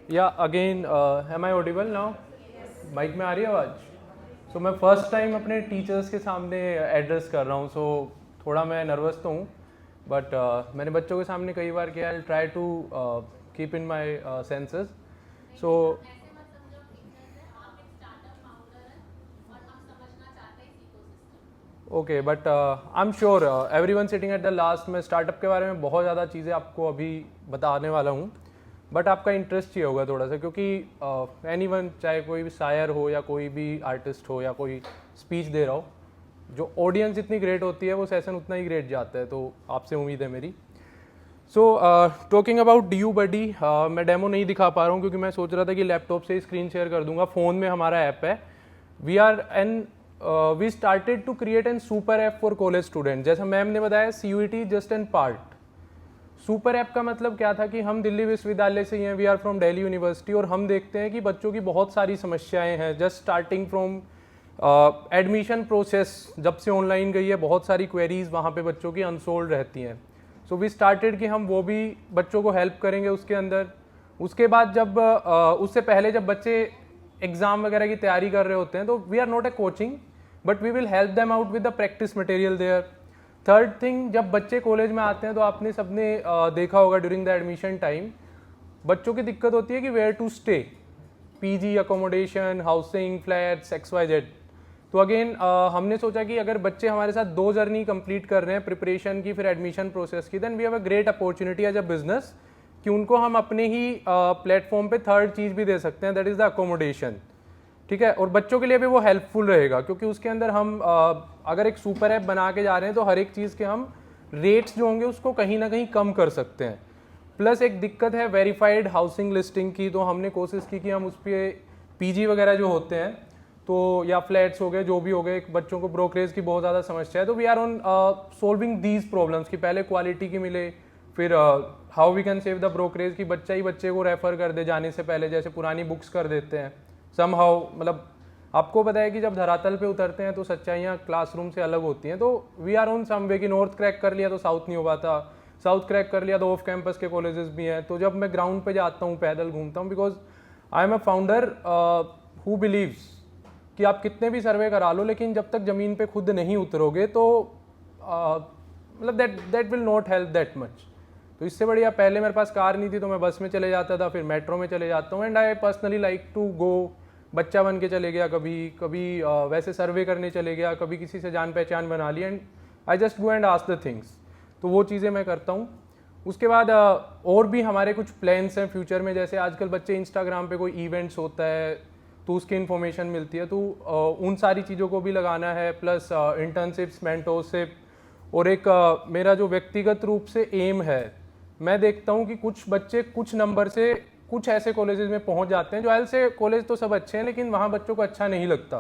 या again am I audible now? Mic में आ रही है आवाज़? सो मैं फर्स्ट टाइम अपने टीचर्स के सामने एड्रेस कर रहा हूँ, सो थोड़ा मैं नर्वस तो हूँ, बट मैंने बच्चों के सामने कई बार किया। I try to keep in my senses. So okay, but I am sure every one sitting at the last, मैं स्टार्टअप के बारे में बहुत ज़्यादा चीज़ें आपको अभी बताने वाला हूँ, बट आपका इंटरेस्ट ही होगा थोड़ा सा, क्योंकि एनी वन, चाहे कोई भी शायर हो या कोई भी आर्टिस्ट हो या कोई स्पीच दे रहा हो, जो ऑडियंस जितनी ग्रेट होती है वो सेशन उतना ही ग्रेट जाता है। तो आपसे उम्मीद है मेरी। So talking about D U buddy, मैं डेमो नहीं दिखा पा रहा हूँ क्योंकि मैं सोच रहा था कि लैपटॉप से ही स्क्रीन शेयर कर दूंगा। फ़ोन में हमारा ऐप है। We started to create an super app for college student. जैसा मैम ने बताया, CUET just an part. Super app का मतलब क्या था कि हम दिल्ली विश्वविद्यालय से ही हैं, we are from Delhi university, और हम देखते हैं कि बच्चों की बहुत सारी समस्याएं हैं, just starting from admission process. जब से ऑनलाइन गई है, बहुत सारी क्वेरीज वहाँ पे बच्चों की अनसोल्व रहती हैं। सो वी स्टार्टेड कि हम वो भी बच्चों को हेल्प करेंगे उसके अंदर। उसके बाद जब उससे पहले जब बच्चे एग्जाम वगैरह की तैयारी कर रहे होते हैं, तो we are not a coaching, but we will help them out with the practice material there. Third thing, जब बच्चे कॉलेज में आते हैं तो आपने सबने देखा होगा ड्यूरिंग द एडमिशन टाइम, बच्चों की दिक्कत होती है कि where to stay, PG, accommodation, housing, flats, XYZ। तो अगेन हमने सोचा कि अगर बच्चे हमारे साथ 2 जर्नी कंप्लीट कर रहे हैं, प्रिपरेशन की फिर एडमिशन प्रोसेस की, then we have a great opportunity as a business कि उनको हम अपने ही प्लेटफॉर्म पे थर्ड चीज़ भी दे सकते हैं, दैट इज़ द अकोमोडेशन। ठीक है, और बच्चों के लिए भी वो हेल्पफुल रहेगा, क्योंकि उसके अंदर हम अगर एक सुपर ऐप बना के जा रहे हैं तो हर एक चीज़ के हम रेट्स जो होंगे उसको कहीं ना कहीं कम कर सकते हैं। प्लस एक दिक्कत है वेरीफाइड हाउसिंग लिस्टिंग की, तो हमने कोशिश की कि हम उस पर पीजी वगैरह जो होते हैं, तो या फ्लैट्स हो गए, जो भी हो गए, बच्चों को ब्रोकरेज की बहुत ज़्यादा समस्या है, तो we are on solving these problems कि पहले क्वालिटी की मिले, फिर how we can save the brokerage की बच्चा ही बच्चे को रेफर कर दे जाने से पहले, जैसे पुरानी बुक्स कर देते हैं समहाउ। मतलब आपको पता है कि जब धरातल पे उतरते हैं तो सच्चाइयाँ क्लासरूम से अलग होती हैं। तो वी आर ऑन सम वे कि नॉर्थ क्रैक कर लिया तो साउथ नहीं हो पाता, साउथ क्रैक कर लिया तो ऑफ कैंपस के कॉलेजेस भी हैं। तो जब मैं ग्राउंड पे जाता हूँ, पैदल घूमता हूँ, because I am a founder who believes कि आप कितने भी सर्वे करा लो, लेकिन जब तक ज़मीन पे खुद नहीं उतरोगे तो मतलब that will not help that much. तो इससे बढ़िया, पहले मेरे पास कार नहीं थी तो मैं बस में चले जाता था, फिर मेट्रो में चले जाता हूँ, and I personally like to go. बच्चा बन के चले गया, कभी कभी वैसे सर्वे करने चले गया, कभी किसी से जान पहचान बना ली, and I just go and ask the things. तो वो चीज़ें मैं करता हूँ। उसके बाद और भी हमारे कुछ प्लान्स हैं फ्यूचर में, जैसे आजकल बच्चे इंस्टाग्राम पे कोई इवेंट्स होता है तो उसकी इन्फॉर्मेशन मिलती है, तो उन सारी चीज़ों को भी लगाना है, प्लस इंटर्नशिप्स, मेंटोरशिप। और एक मेरा जो व्यक्तिगत रूप से एम है, मैं देखता हूँ कि कुछ बच्चे कुछ नंबर से कुछ ऐसे कॉलेजेस में पहुँच जाते हैं, जो एल से कॉलेज तो सब अच्छे हैं लेकिन वहाँ बच्चों को अच्छा नहीं लगता।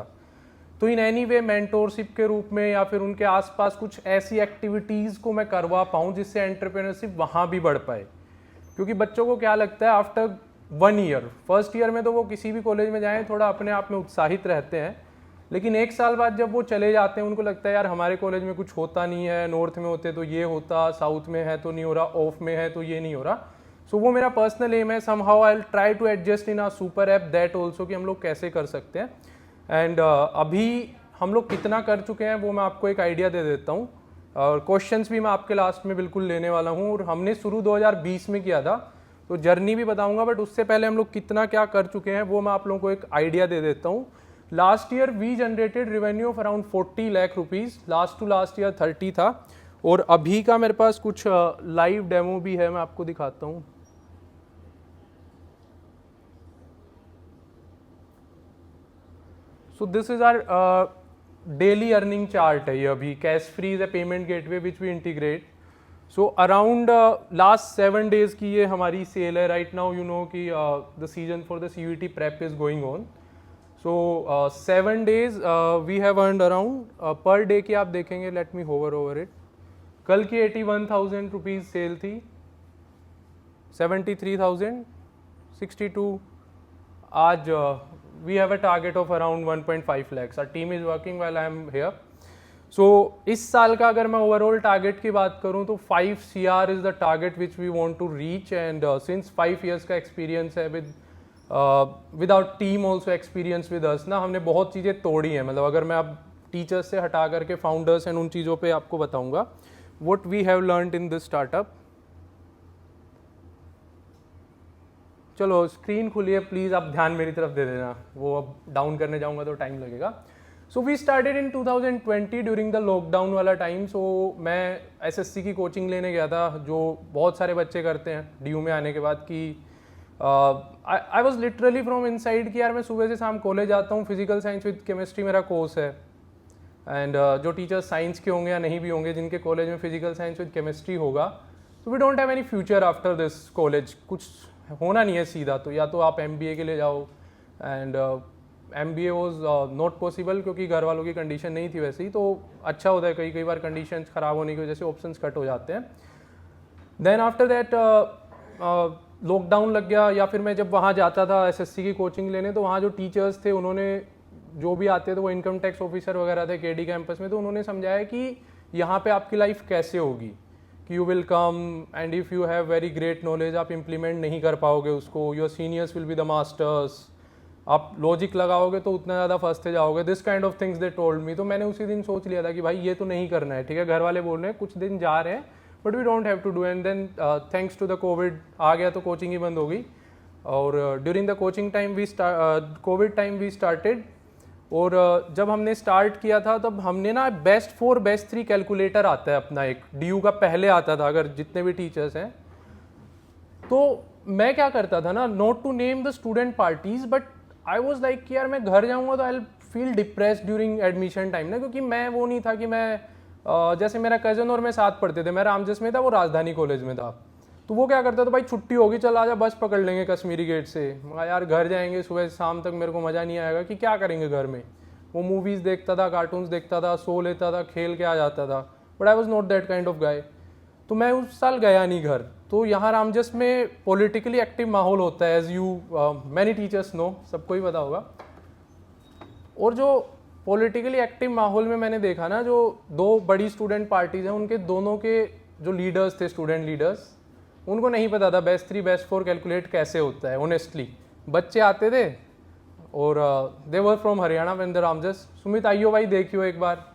तो इन एनी वे मेंटोरशिप के रूप में या फिर उनके आसपास कुछ ऐसी एक्टिविटीज़ को मैं करवा पाऊँ जिससे एंटरप्रेन्योरशिप वहाँ भी बढ़ पाए। क्योंकि बच्चों को क्या लगता है, आफ्टर 1 ईयर, फर्स्ट ईयर में तो वो किसी भी कॉलेज में जाएं थोड़ा अपने आप में उत्साहित रहते हैं, लेकिन 1 साल बाद जब वो चले जाते हैं उनको लगता है यार हमारे कॉलेज में कुछ होता नहीं है, नॉर्थ में होते तो ये होता, साउथ में है तो नहीं हो रहा, ऑफ में है तो ये नहीं हो रहा। सो वो मेरा पर्सनल एम है, somehow I will try to adjust in a super app that also, कि हम लोग कैसे कर सकते हैं। एंड अभी हम लोग कितना कर चुके हैं वो मैं आपको एक आइडिया दे देता हूँ, और क्वेश्चंस भी मैं आपके लास्ट में बिल्कुल लेने वाला हूँ। और हमने शुरू 2020 में किया था, तो जर्नी भी बताऊंगा, बट उससे पहले हम लोग कितना क्या कर चुके हैं वो मैं आप लोगों को एक आइडिया दे देता हूँ। Last year we generated revenue of around 40 lakh rupees, last to last year 30 था। और अभी का मेरे पास कुछ लाइव डेमो भी है, मैं आपको दिखाता हूँ। So this is our daily earning chart है ये। अभी Cashfree is a payment gateway which we integrate. So around last 7 days की ये हमारी सेल है। राइट नाउ यू नो कि the season for the CUET prep is going on. So 7 days we have earned around, per day की आप देखेंगे, let me hover over it. कल की 81,000 रुपीज़ सेल थी, 73,000, 62। आज we have a target of around 1.5 lakhs। Our team is working while I am here. So इस साल का अगर मैं ओवरऑल टारगेट की बात करूं तो 5 CR is the target which we want to reach. And since 5 years का एक्सपीरियंस है with without team also experience with us ना, हमने बहुत चीज़ें तोड़ी हैं. मतलब अगर मैं अब टीचर्स से हटा करके फाउंडर्स एंड उन चीज़ों पे आपको बताऊंगा what we have learned in this startup. चलो स्क्रीन खुली है, प्लीज़ आप ध्यान मेरी तरफ दे देना, वो अब डाउन करने जाऊंगा तो टाइम लगेगा. So we started in 2020 during the lockdown वाला टाइम. सो मैं एसएससी की कोचिंग लेने गया था, जो बहुत सारे बच्चे करते हैं डीयू में आने के बाद, कि I was literally from inside कि यार मैं सुबह से शाम कॉलेज आता हूँ, फिजिकल साइंस विद केमिस्ट्री मेरा कोर्स है. एंड जो टीचर्स साइंस के होंगे या नहीं भी होंगे, जिनके कॉलेज में फिजिकल साइंस विद केमिस्ट्री होगा, so we don't have any future after this college. कुछ होना नहीं है सीधा, तो या तो आप MBA के लिए जाओ, and MBA was not possible क्योंकि घर वालों की कंडीशन नहीं थी वैसे ही. तो अच्छा होता है कई बार कंडीशन ख़राब होने की वजह से ऑप्शंस कट हो जाते हैं. देन आफ्टर दैट लॉकडाउन लग गया, या फिर मैं जब वहाँ जाता था SSC की कोचिंग लेने, तो वहाँ जो टीचर्स थे उन्होंने, जो भी आते थे वो इनकम टैक्स ऑफिसर वगैरह थे KD कैंपस में, तो उन्होंने समझाया कि यहाँ पे आपकी लाइफ कैसे होगी, कि you will come and if you have very great knowledge आप इम्प्लीमेंट नहीं कर पाओगे उसको, your seniors will be the masters, आप लॉजिक लगाओगे तो उतना ज़्यादा फंसते जाओगे, this kind of things they told me. तो मैंने उसी दिन सोच लिया था कि भाई ये तो नहीं करना है. ठीक है, घर वाले बोल रहे हैं, कुछ दिन जा रहे हैं, but we don't have to do. And then thanks to the Covid आ गया तो कोचिंग ही बंद हो गई. और during the coaching time Covid time we started. और जब हमने स्टार्ट किया था तब हमने ना बेस्ट 4 बेस्ट 3 कैलकुलेटर आता है अपना, एक DU का पहले आता था, अगर जितने भी टीचर्स हैं. तो मैं क्या करता था ना, not to name the student parties, but I was like कि यार मैं घर जाऊँगा तो I feel depressed during admission time ना, क्योंकि मैं वो नहीं था कि मैं जैसे मेरा कज़न और मैं साथ पढ़ते थे, मैं रामजस में था, वो राजधानी कॉलेज में था. तो वो क्या करता था, भाई छुट्टी होगी चल आजा बस पकड़ लेंगे कश्मीरी गेट से. यार घर जाएंगे सुबह शाम तक, मेरे को मज़ा नहीं आएगा कि क्या करेंगे घर में. वो मूवीज़ देखता था, कार्टून्स देखता था, सो लेता था, खेल के आ जाता था. But I was not that kind of guy. तो मैं उस साल गया नहीं घर. तो यहाँ रामजस में पॉलिटिकली एक्टिव माहौल होता है, as you many teachers know, सबको ही पता होगा. और जो पॉलिटिकली एक्टिव माहौल में मैंने देखा ना, जो 2 बड़ी स्टूडेंट पार्टीज हैं, उनके दोनों के जो लीडर्स थे, स्टूडेंट लीडर्स, उनको नहीं पता था बेस्ट 3 बेस्ट 4 कैलकुलेट कैसे होता है. ऑनेस्टली बच्चे आते थे और they were from Haryana when the Ramjas, Sumit आइयो भाई देखियो एक बार.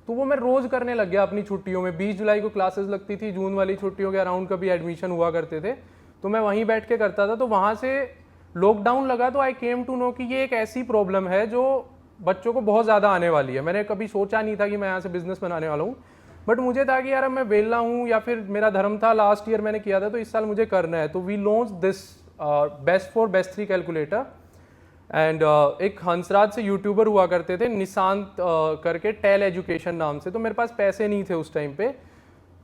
तो वो मैं रोज़ करने लग गया अपनी छुट्टियों में. 20 जुलाई को क्लासेस लगती थी, जून वाली छुट्टियों के अराउंड कभी एडमिशन हुआ करते थे, तो मैं वहीं बैठ के करता था. तो वहाँ से लॉकडाउन लगा तो आई केम टू नो कि ये एक ऐसी प्रॉब्लम है जो बच्चों को बहुत ज़्यादा आने वाली है. मैंने कभी सोचा नहीं था कि मैं यहाँ से बिजनेस बनाने वाला हूँ, बट मुझे था कि यार अब मैं वेला हूँ, या फिर मेरा धर्म था, लास्ट ईयर मैंने किया था तो इस साल मुझे करना है. तो we launch this best 4 best 3 calculator. And एक हंसराज से यूट्यूबर हुआ करते थे, निशांत करके, टेल एजुकेशन नाम से. तो मेरे पास पैसे नहीं थे उस टाइम पे,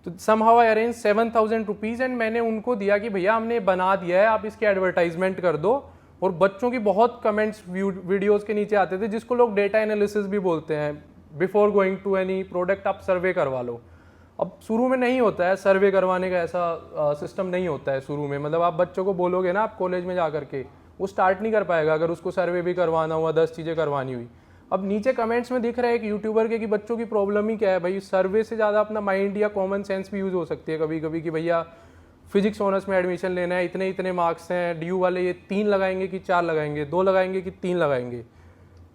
तो somehow I arrange 7,000 rupees and मैंने उनको दिया कि भैया हमने बना दिया है, आप इसकी एडवर्टाइजमेंट कर दो. और बच्चों की बहुत कमेंट्स वीडियोज़ के नीचे आते थे, जिसको लोग डेटा एनालिसिस भी बोलते हैं. Before going to any product आप सर्वे करवा लो. अब शुरू में नहीं होता है सर्वे करवाने का, ऐसा सिस्टम नहीं होता है शुरू में. मतलब आप बच्चों को बोलोगे ना आप कॉलेज में जा करके, वो स्टार्ट नहीं कर पाएगा अगर उसको सर्वे भी करवाना हुआ, 10 चीज़ें करवानी हुई. अब नीचे कमेंट्स में दिख रहा है एक यूट्यूबर के कि बच्चों की प्रॉब्लम ही क्या है भाई, सर्वे से ज़्यादा अपना माइंड या कॉमन सेंस भी यूज़ हो सकती है कभी कभी, कि भैया फिजिक्स ऑनर्स में एडमिशन लेना है, इतने इतने मार्क्स हैं, DU वाले ये 3 लगाएंगे कि 4 लगाएंगे, 2 लगाएंगे कि 3 लगाएंगे.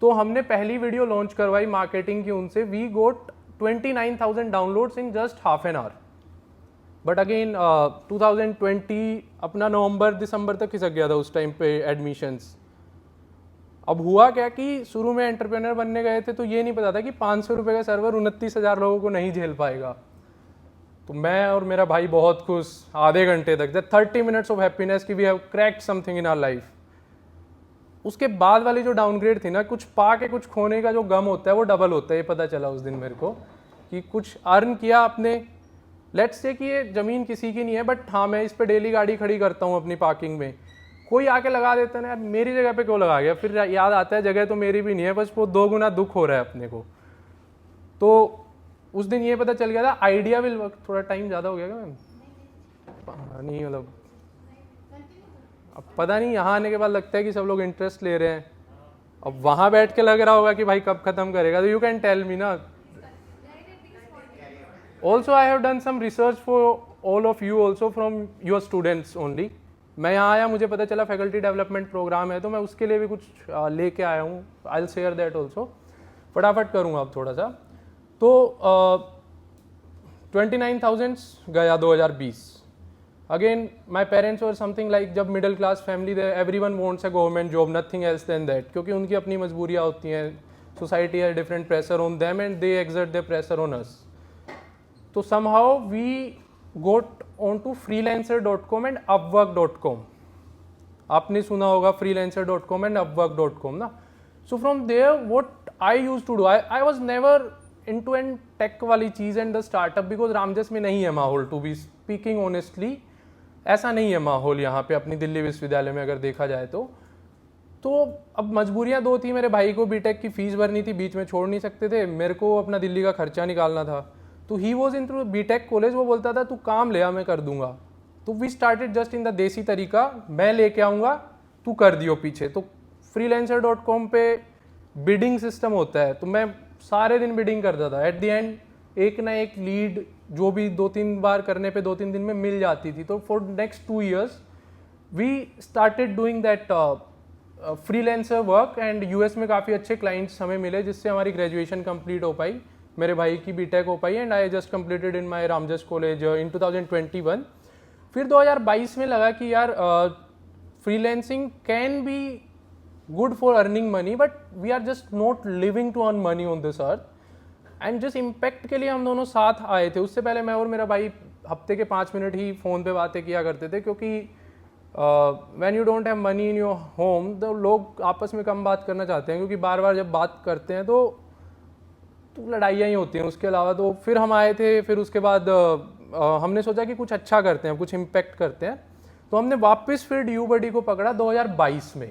तो हमने पहली वीडियो लॉन्च करवाई मार्केटिंग की उनसे. We got 29,000 downloads in just half an hour. But again 2020 अपना नवंबर दिसंबर तक खिसक गया था उस टाइम पे एडमिशन्स. अब हुआ क्या कि शुरू में एंटरप्रेन्योर बनने गए थे तो ये नहीं पता था कि 500 रुपये का सर्वर 29,000 लोगों को नहीं झेल पाएगा. तो मैं और मेरा भाई बहुत खुश, आधे घंटे तक, द 30 मिनट्स ऑफ हैप्पीनेस कि we have cracked something in our life. उसके बाद वाली जो डाउनग्रेड थी ना, कुछ पा के कुछ खोने का जो गम होता है वो डबल होता है. ये पता चला उस दिन मेरे को कि कुछ अर्न किया आपने. लेट्स से कि ये ज़मीन किसी की नहीं है, बट हाँ मैं इस पे डेली गाड़ी खड़ी करता हूँ अपनी पार्किंग में. कोई आके लगा देता है ना, यार मेरी जगह पे क्यों लगा गया, फिर याद आता है जगह तो मेरी भी नहीं है, बस वो 2 गुना दुख हो रहा है अपने को. तो उस दिन ये पता चल गया था आइडिया विल वर्क. थोड़ा टाइम ज़्यादा हो गया क्या मैम? नहीं मतलब अब पता नहीं, यहाँ आने के बाद लगता है कि सब लोग इंटरेस्ट ले रहे हैं. अब वहाँ बैठ के लग रहा होगा कि भाई कब खत्म करेगा. तो यू कैन टेल मी ना. Also I have done some research for all of you also from your students only. मैं यहाँ आया, मुझे पता चला फैकल्टी डेवलपमेंट प्रोग्राम है, तो मैं उसके लिए भी कुछ लेके आया हूँ। I will share that also, फटाफट करूँगा अब थोड़ा सा। तो 29,000 गया 2020। अगेन माई पेरेंट्स और समथिंग लाइक, जब middle class family, everyone wants a government job, nothing else than that, क्योंकि उनकी अपनी मजबूरियाँ होती हैं, society has different pressure on them and they exert their pressure on us. तो somehow we got on to freelancer.com and upwork.com। आपने सुना होगा freelancer.com एंड upwork.com ना। So from there what I used to do, I was never into an tech वाली चीज़ and the startup, because Ramjas में नहीं है माहौल, टू बी स्पीकिंग ऑनेस्टली ऐसा नहीं है माहौल यहाँ पे अपनी दिल्ली विश्वविद्यालय में अगर देखा जाए तो अब मजबूरियाँ दो थी। मेरे भाई को बीटेक की फीस भरनी थी, बीच में छोड़ नहीं सकते थे, मेरे को अपना दिल्ली का खर्चा निकालना था। तो he was in two BTech college, वो बोलता था तू काम ले आ, मैं कर दूंगा। तो we started just in the desi तरीका, मैं लेके आऊँगा, तू कर दियो पीछे। तो freelancer.com पे बिडिंग सिस्टम होता है, तो मैं सारे दिन बिडिंग करता था। एट द एंड एक ना एक लीड जो भी 2-3 बार करने पे 2-3 दिन में मिल जाती थी। तो for next 2 years we started doing that freelancer work and US में काफ़ी अच्छे क्लाइंट्स हमें मिले, जिससे हमारी ग्रेजुएशन कंप्लीट हो पाई, मेरे भाई की बीटेक हो पाई, and I just completed in my Ramjas college इन 2021। फिर 2022 में लगा कि यार freelancing can be good for earning money, but we are just not living to earn money on this earth, and जिस इम्पैक्ट के लिए हम दोनों साथ आए थे, उससे पहले मैं और मेरा भाई हफ्ते के 5 मिनट ही फ़ोन पे बातें किया करते थे, क्योंकि when you don't have money in your home, तो लोग आपस में कम बात करना चाहते हैं, क्योंकि बार बार जब बात करते हैं तो लड़ाइयाँ ही होती हैं उसके अलावा। तो फिर हम आए थे, फिर उसके बाद हमने सोचा कि कुछ अच्छा करते हैं, कुछ इम्पैक्ट करते हैं। तो हमने वापस फिर ड्यूबडी को पकड़ा 2022 में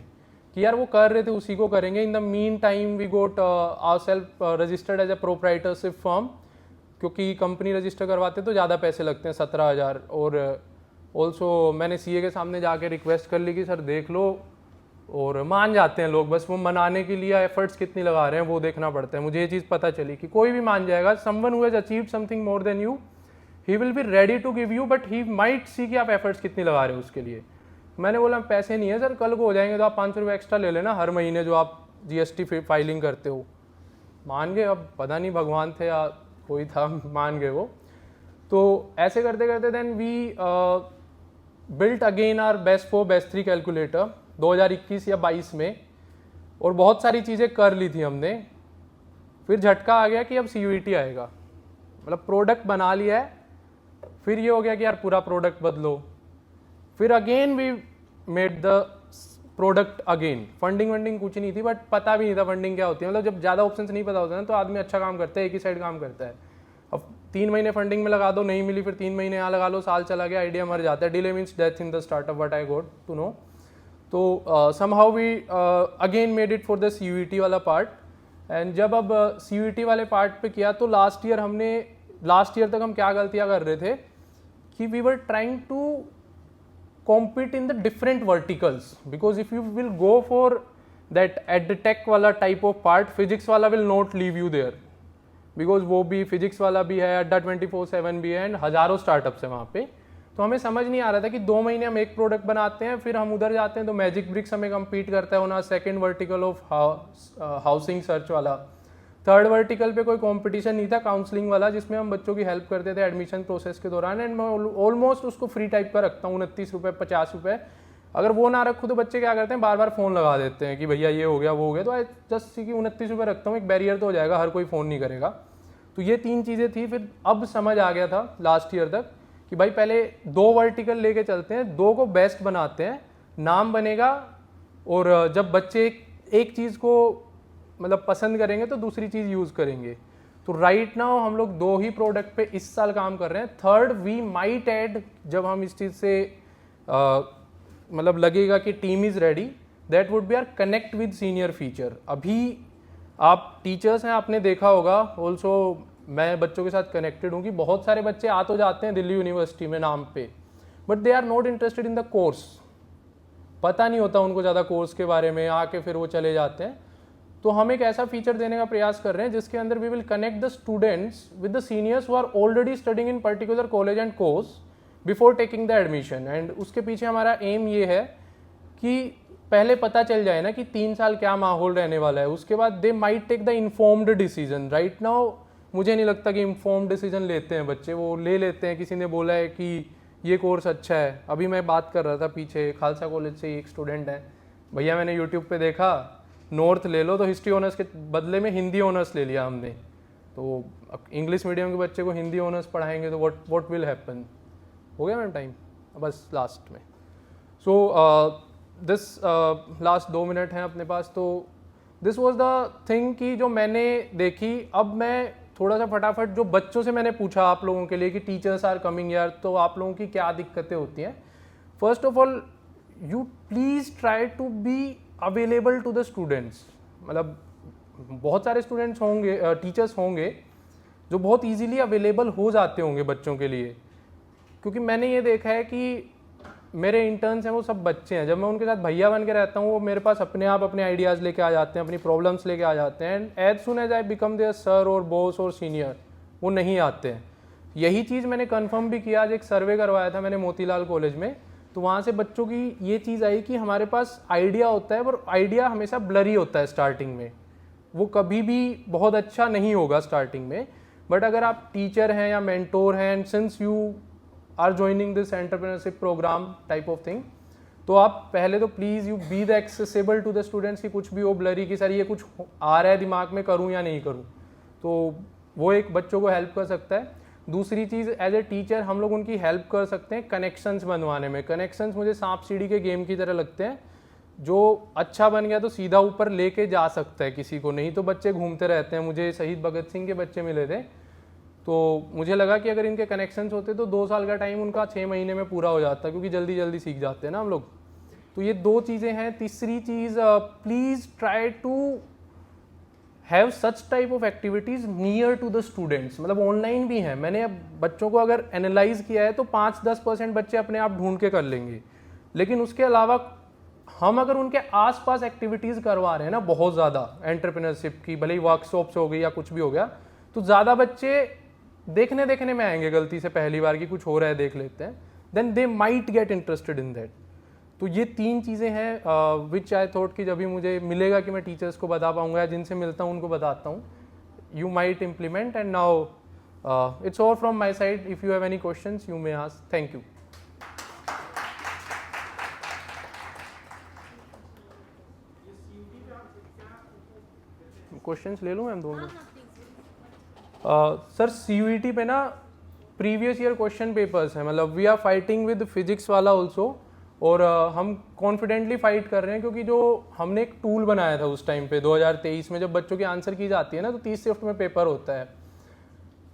कि यार वो कर रहे थे उसी को करेंगे। In the mean time we got ourselves registered as a proprietorship firm, क्योंकि कंपनी रजिस्टर करवाते तो ज़्यादा पैसे लगते हैं 17,000। और ऑल्सो मैंने सीए के सामने जाके रिक्वेस्ट कर ली कि सर देख लो, और मान जाते हैं लोग, बस वो मनाने के लिए एफर्ट्स कितनी लगा रहे हैं वो देखना पड़ता है। मुझे ये चीज़ पता चली कि कोई भी मान जाएगा, someone who has achieved something more than you, he will be ready to give you, but he might see कि आप एफर्ट्स कितनी लगा रहे हो उसके लिए। मैंने बोला पैसे नहीं है सर, कल को हो जाएंगे तो आप 500 रुपये एक्स्ट्रा ले लेना हर महीने जो आप जीएसटी फाइलिंग करते हो। मान गए, अब पता नहीं भगवान थे या कोई था, मान गए वो। तो ऐसे करते करते then we built again our best 4 best 3 calculator 2021 या 22 में, और बहुत सारी चीज़ें कर ली थी हमने। फिर झटका आ गया कि अब CUET आएगा, मतलब प्रोडक्ट बना लिया है, फिर ये हो गया कि यार पूरा प्रोडक्ट बदलो। फिर again we made the product again. Funding वंडिंग कुछ नहीं थी, बट पता भी नहीं था फंडिंग क्या होती है। मतलब जब ज़्यादा ऑप्शंस नहीं पता होता ना, तो आदमी अच्छा काम करता है, एक ही साइड काम करता है। अब 3 महीने फंडिंग में लगा दो, नहीं मिली, फिर 3 महीने यहाँ लगा लो, साल चला गया, आइडिया मर जाता है। Delay means death in the startup, what I got to know. तो somehow we again made it for the CUET वाला पार्ट। एंड जब अब CUET वाले पार्ट पे किया, तो लास्ट ईयर तक हम क्या गलतियाँ कर रहे थे कि we were trying to compete in the different verticals, because if you will go for that edtech वाला type of part, physics वाला will not leave you there, because वो भी physics वाला भी है, अड्डा 24/7 भी है, एंड हज़ारों स्टार्टअप्स हैं वहाँ पे। तो हमें समझ नहीं आ रहा था कि 2 महीने हम एक प्रोडक्ट बनाते हैं, फिर हम उधर जाते हैं तो मैजिक ब्रिक्स हमें कम्पीट करता है होना, second vertical of housing search वाला। थर्ड वर्टिकल पे कोई कंपटीशन नहीं था, काउंसलिंग वाला, जिसमें हम बच्चों की हेल्प करते थे एडमिशन प्रोसेस के दौरान। एंड मैं ऑलमोस्ट उसको फ्री टाइप का रखता हूँ, 29 रुपये 50 रुपये। अगर वो ना रखूँ तो बच्चे क्या करते हैं, बार बार फ़ोन लगा देते हैं कि भैया ये हो गया वो हो गया। तो आई जस्ट सी कि 29 रुपये रखता हूँ, एक बैरियर तो हो जाएगा, हर कोई फ़ोन नहीं करेगा। तो ये 3 चीज़ें थी। फिर अब समझ आ गया था लास्ट ईयर तक कि भाई पहले 2 वर्टिकल लेके चलते हैं, 2 को बेस्ट बनाते हैं, नाम बनेगा, और जब बच्चे एक चीज़ को मतलब पसंद करेंगे तो दूसरी चीज़ यूज़ करेंगे। तो राइट नाउ हम लोग 2 ही प्रोडक्ट पे इस साल काम कर रहे हैं। थर्ड वी माइट ऐड, जब हम इस चीज़ से मतलब लगेगा कि team is ready, that would be our connect with senior feature. अभी आप टीचर्स हैं, आपने देखा होगा, ऑल्सो मैं बच्चों के साथ कनेक्टेड हूँ कि बहुत सारे बच्चे आ तो जाते हैं दिल्ली यूनिवर्सिटी में नाम पे, but they are not interested in the course. पता नहीं होता उनको ज़्यादा कोर्स के बारे में, आके फिर वो चले जाते हैं। तो हम एक ऐसा फीचर देने का प्रयास कर रहे हैं जिसके अंदर we will connect the students with the seniors who are already studying in particular college and course, before taking the admission. And उसके पीछे हमारा एम ये है कि पहले पता चल जाए ना कि 3 साल क्या माहौल रहने वाला है, उसके बाद they might take the informed decision. Right now मुझे नहीं लगता कि इन्फॉर्म्ड डिसीजन लेते हैं बच्चे, वो ले लेते हैं किसी ने बोला है कि ये कोर्स अच्छा है। अभी मैं बात कर रहा था, पीछे खालसा कॉलेज से एक स्टूडेंट है, भैया मैंने यूट्यूब पे देखा नॉर्थ ले लो, तो हिस्ट्री ऑनर्स के बदले में हिंदी ऑनर्स ले लिया हमने। तो इंग्लिश मीडियम के बच्चे को हिंदी ऑनर्स पढ़ाएंगे तो व्हाट विल हैपन। हो गया मैम टाइम, बस लास्ट में। सो दिस लास्ट 2 मिनट हैं अपने पास। तो दिस वॉज द थिंग कि जो मैंने देखी। अब मैं थोड़ा सा फटाफट जो बच्चों से मैंने पूछा आप लोगों के लिए कि टीचर्स आर कमिंग यार, तो आप लोगों की क्या दिक्कतें होती हैं। First of all you please try to be available to the students. मतलब बहुत सारे स्टूडेंट्स होंगे, टीचर्स होंगे जो बहुत इजीली अवेलेबल हो जाते होंगे बच्चों के लिए, क्योंकि मैंने ये देखा है कि मेरे इंटर्न्स हैं वो सब बच्चे हैं। जब मैं उनके साथ भैया बन के रहता हूँ, वो मेरे पास अपने आप अपने आइडियाज़ लेके आ जाते हैं, अपनी प्रॉब्लम्स लेके आ जाते हैं। And as soon as I become their sir और बॉस और सीनियर, वो नहीं आते हैं। यही चीज़ मैंने कंफर्म भी किया। आज एक सर्वे करवाया था मैंने मोतीलाल कॉलेज में, तो वहाँ से बच्चों की ये चीज़ आई कि हमारे पास आइडिया होता है, पर आइडिया हमेशा ब्लरी होता है स्टार्टिंग में, वो कभी भी बहुत अच्छा नहीं होगा स्टार्टिंग में। बट अगर आप टीचर हैं या मेंटोर हैं, and since you are joining this entrepreneurship program type of thing, तो आप पहले तो please you be the accessible to the students की कुछ भी हो ब्लरी की, सर ये कुछ आ रहा है दिमाग में, करूँ या नहीं करूँ, तो वो एक बच्चों को हेल्प कर सकता है। दूसरी चीज़, एज ए टीचर हम लोग उनकी हेल्प कर सकते हैं कनेक्शंस बनवाने में। कनेक्शंस मुझे सांप सीढ़ी के गेम की तरह लगते हैं, जो अच्छा बन गया तो सीधा ऊपर लेके जा सकता है किसी को, नहीं तो बच्चे घूमते रहते हैं। मुझे शहीद भगत सिंह के बच्चे मिले थे, तो मुझे लगा कि अगर इनके कनेक्शंस होते तो 2 साल का टाइम उनका 6 महीने में पूरा हो जाता, क्योंकि जल्दी जल्दी सीख जाते हैं ना हम लोग। तो ये 2 चीज़ें हैं। तीसरी चीज़, please try to have such type of activities near to the students. मतलब ऑनलाइन भी हैं, मैंने अब बच्चों को अगर एनालाइज किया है तो 5-10% बच्चे अपने आप ढूंढ के कर लेंगे, लेकिन उसके अलावा हम अगर उनके आसपास एक्टिविटीज़ करवा रहे हैं ना बहुत ज़्यादा एंटरप्रेन्योरशिप की, भले ही वर्कशॉप्स हो गई या कुछ भी हो गया, तो ज़्यादा बच्चे देखने में आएंगे गलती से पहली बार कि कुछ हो रहा है देख लेते हैं, then they might get interested in that. तो ये 3 चीज़ें हैं विच आई थॉट कि जब भी मुझे मिलेगा कि मैं टीचर्स को बता पाऊंगा या जिनसे मिलता हूँ उनको बताता हूँ, you might implement. And now it's all from my side. If you have any questions you may ask. Thank you. Questions ले लूँ मैम 2 मिनट? सर CUET पे ना प्रीवियस ईयर क्वेश्चन पेपर्स हैं, मतलब we are fighting with physics वाला also, और हम confidently fight कर रहे हैं, क्योंकि जो हमने एक टूल बनाया था उस टाइम पे 2023 में, जब बच्चों की आंसर की जाती है ना तो 30 शिफ्ट में पेपर होता है,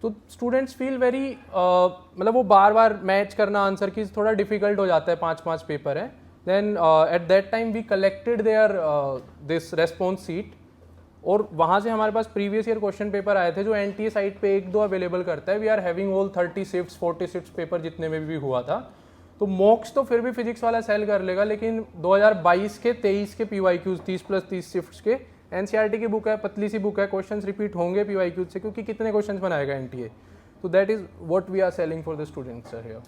तो स्टूडेंट्स फील वेरी मतलब वो बार बार मैच करना आंसर की थोड़ा डिफिकल्ट हो जाता है, 5-5 पेपर है। Then at that time we collected their this response sheet, और वहाँ से हमारे पास प्रीवियस ईयर क्वेश्चन पेपर आए थे जो NTA साइट पे 1-2 अवेलेबल करता है। We are having all 30 shifts 40 shifts paper जितने में भी हुआ था। तो मॉक्स तो फिर भी फिजिक्स वाला सेल कर लेगा, लेकिन 2022 के 23 के PYQs 30+30 शिफ्ट्स के NCERT की बुक है, पतली सी बुक है, क्वेश्चंस रिपीट होंगे PYQs से, क्योंकि कितने क्वेश्चंस बनाएगा NTA। तो that is what we are selling for the students sir here.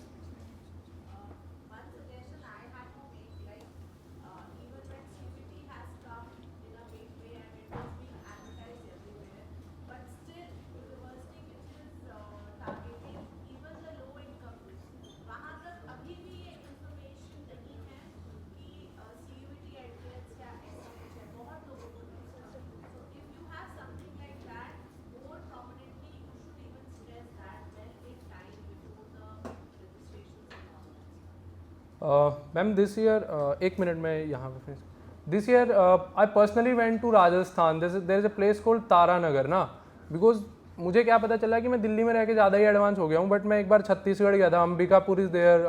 Ma'am this year, एक मिनट में यहाँ पे फिर, this year I personally went to Rajasthan. There is a place called Taranagar ना, बिकॉज मुझे क्या पता चला कि मैं दिल्ली में रह के ज़्यादा ही एडवांस हो गया हूँ, बट मैं एक बार छत्तीसगढ़ गया था, Ambikapur is there.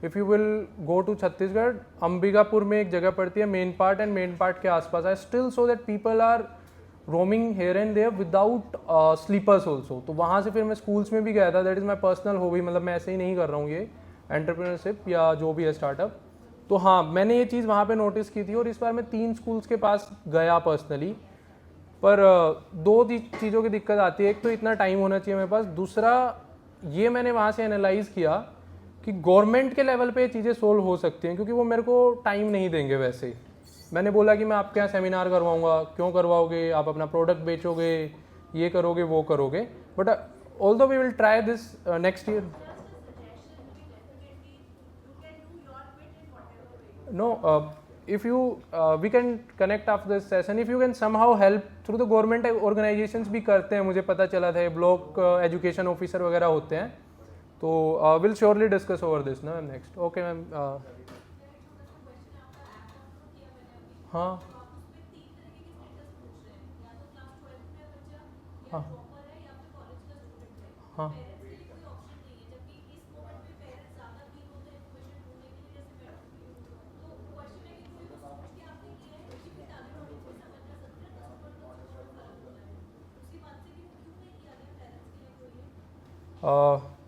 If you will go to Chhattisgarh, Ambikapur में एक जगह पड़ती है main part, and main part के आसपास I still saw that people are roaming here and there without slippers also. तो वहाँ से फिर मैं स्कूल्स में भी गया था। That is my personal hobby, मतलब मैं ऐसे ही नहीं कर रहा हूँ ये एंटरप्रेन्योरशिप या जो भी है स्टार्टअप। तो हाँ, मैंने ये चीज़ वहाँ पे नोटिस की थी, और इस बार मैं 3 स्कूल्स के पास गया पर्सनली। पर 2 चीज़ों की दिक्कत आती है। एक तो इतना टाइम होना चाहिए मेरे पास, दूसरा ये मैंने वहाँ से एनालाइज किया कि गवर्नमेंट के लेवल पे ये चीज़ें सोल्व हो सकती हैं, क्योंकि वो मेरे को टाइम नहीं देंगे वैसे ही। मैंने बोला कि मैं आपके यहाँ सेमिनार करवाऊंगा, क्यों करवाओगे, आप अपना प्रोडक्ट बेचोगे, ये करोगे वो करोगे, but although we will try this next year. No, if you we can connect after this session, if you can somehow help through the government organizations भी करते हैं, मुझे पता चला था ब्लॉक एजुकेशन ऑफिसर वगैरह होते हैं, तो will surely discuss over this ना मैम नेक्स्ट। Okay ma'am. हाँ हाँ हाँ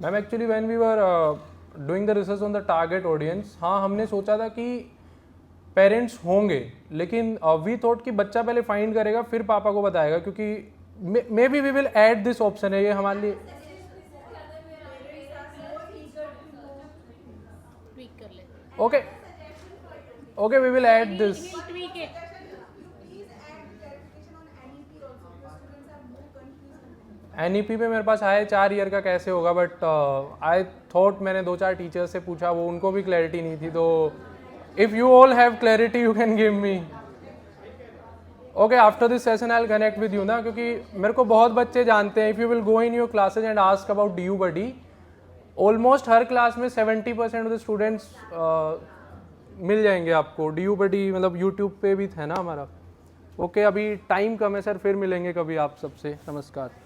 ma'am actually when we were doing the research on the target audience, हाँ हमने सोचा था कि पेरेंट्स होंगे, लेकिन वी थॉट कि बच्चा पहले फाइंड करेगा फिर पापा को बताएगा, क्योंकि maybe we will add this option है, ये हमारे लिए। Okay okay, we will add this. NEP पे मेरे पास आए 4 ईयर का कैसे होगा, बट आई थॉट, मैंने 2-4 टीचर्स से पूछा, वो उनको भी क्लैरिटी नहीं थी, तो if you all have clarity you can give me. Okay, after this session I will connect with you ना, क्योंकि मेरे को बहुत बच्चे जानते हैं। If you will go in your classes and ask about DU Buddy, almost her class में 70% of the students मिल जाएंगे आपको। DU Buddy मतलब यूट्यूब पे भी था ना हमारा। ओके, अभी टाइम कम है सर, फिर मिलेंगे कभी आप सबसे। नमस्कार।